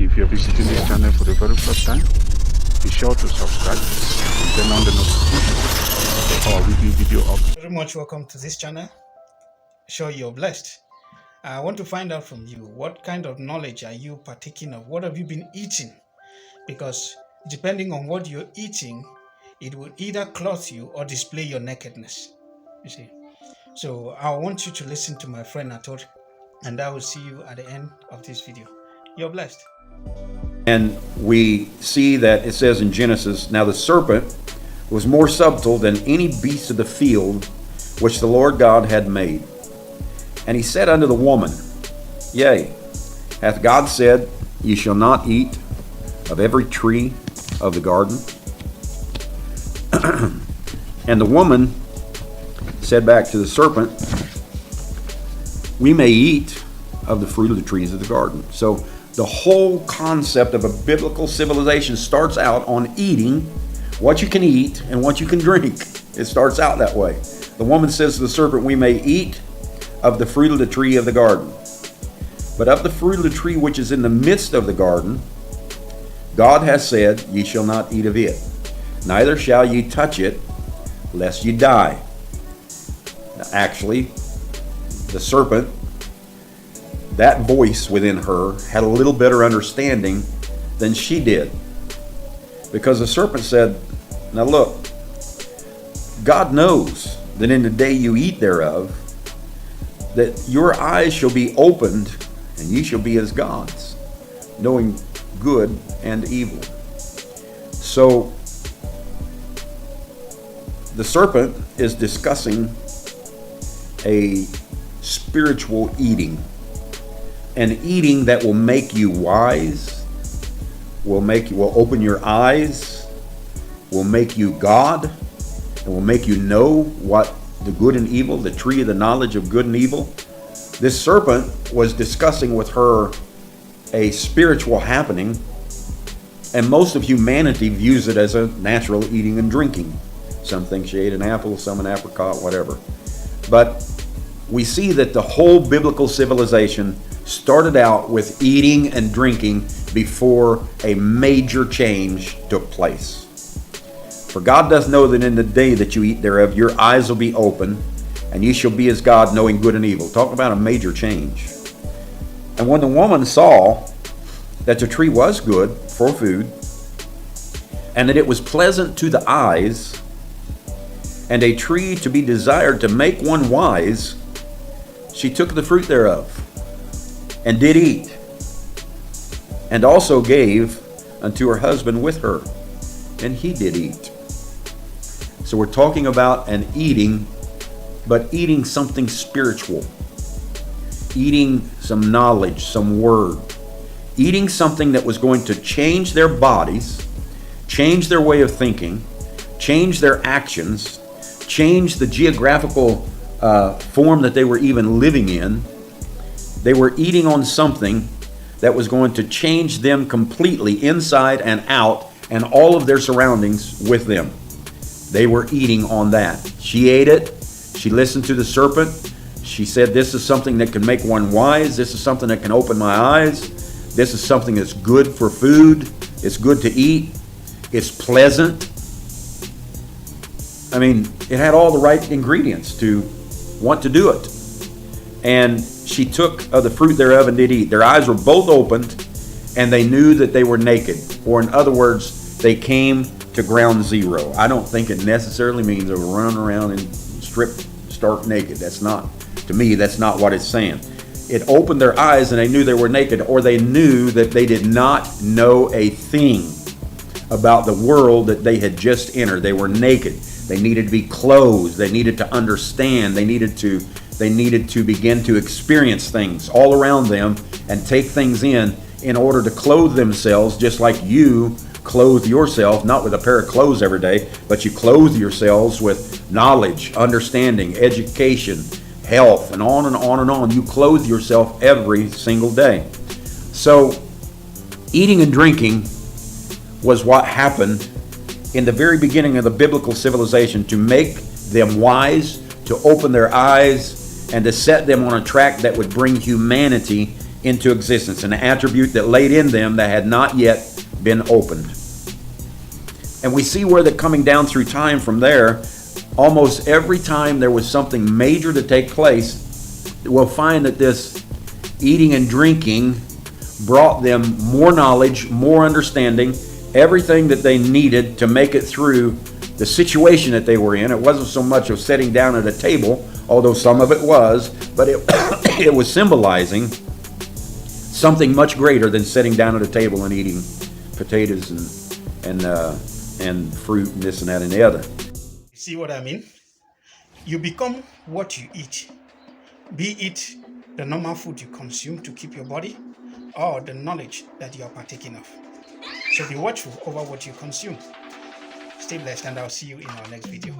If you're visiting this channel for the very first time, be sure to subscribe and turn on the notification for our video upload. Very much welcome to this channel. Sure you're blessed. I want to find out from you, what kind of knowledge are you partaking of? What have you been eating? Because depending on what you're eating, it will either clothe you or display your nakedness. You see. So I want you to listen to my friend Ator, and I will see you at the end of this video. You're blessed. And we see that it says in Genesis, now the serpent was more subtle than any beast of the field which the Lord God had made. And he said unto the woman, Yea, hath God said, Ye shall not eat of every tree of the garden? And the woman said back to the serpent, We may eat of the fruit of the trees of the garden. So the whole concept of a biblical civilization starts out on eating what you can eat and what you can drink. It starts out that way. The woman says to the serpent, We may eat of the fruit of the tree of the garden. But of the fruit of the tree which is in the midst of the garden, God has said, Ye shall not eat of it, neither shall ye touch it, lest ye die. Now, actually, the serpent, that voice within her, had a little better understanding than she did. Because the serpent said, Now look, God knows that in the day you eat thereof, that your eyes shall be opened, and ye shall be as gods, knowing good and evil. So the serpent is discussing a spiritual eating, an eating that will make you wise, will open your eyes, will make you God, and will make you know what the good and evil, the tree of the knowledge of good and evil. This serpent was discussing with her a spiritual happening, and most of humanity views it as a natural eating and drinking. Some think she ate an apple, some an apricot, whatever. But we see that the whole biblical civilization started out with eating and drinking before a major change took place. For God does know that in the day that you eat thereof, your eyes will be open, and ye shall be as God, knowing good and evil. Talk about a major change. And when the woman saw that the tree was good for food, and that it was pleasant to the eyes, and a tree to be desired to make one wise, she took the fruit thereof, and did eat, and also gave unto her husband with her, and he did eat. So we're talking about an eating, but eating something spiritual, eating some knowledge, some word, eating something that was going to change their bodies, change their way of thinking, change their actions, change the geographical form that they were even living in. They were eating on something that was going to change them completely inside and out, and all of their surroundings with them. They were eating on that. She ate it. She listened to the serpent. She said, This is something that can make one wise. This is something that can open my eyes. This is something that's good for food. It's good to eat. It's pleasant. I mean, it had all the right ingredients to want to do it. And she took of the fruit thereof and did eat. Their eyes were both opened, and they knew that they were naked. Or in other words, they came to ground zero. I don't think it necessarily means they were running around and stripped stark naked. That's not, to me, that's not what it's saying. It opened their eyes and they knew they were naked, or they knew that they did not know a thing about the world that they had just entered. They were naked. They needed to be clothed. They needed to understand. They needed to begin to experience things all around them and take things in order to clothe themselves, just like you clothe yourself, not with a pair of clothes every day, but you clothe yourselves with knowledge, understanding, education, health, and on and on and on. You clothe yourself every single day. So eating and drinking was what happened in the very beginning of the biblical civilization to make them wise, to open their eyes, and to set them on a track that would bring humanity into existence, an attribute that laid in them that had not yet been opened. And we see where they're coming down through time from there. Almost every time there was something major to take place, we'll find that this eating and drinking brought them more knowledge, more understanding, everything that they needed to make it through the situation that they were in. It wasn't so much of sitting down at a table, although some of it was, but it was symbolizing something much greater than sitting down at a table and eating potatoes and fruit and this and that and the other. See what I mean? You become what you eat, be it the normal food you consume to keep your body or the knowledge that you are partaking of. So be watchful over what you consume. Stay blessed, and I'll see you in our next video.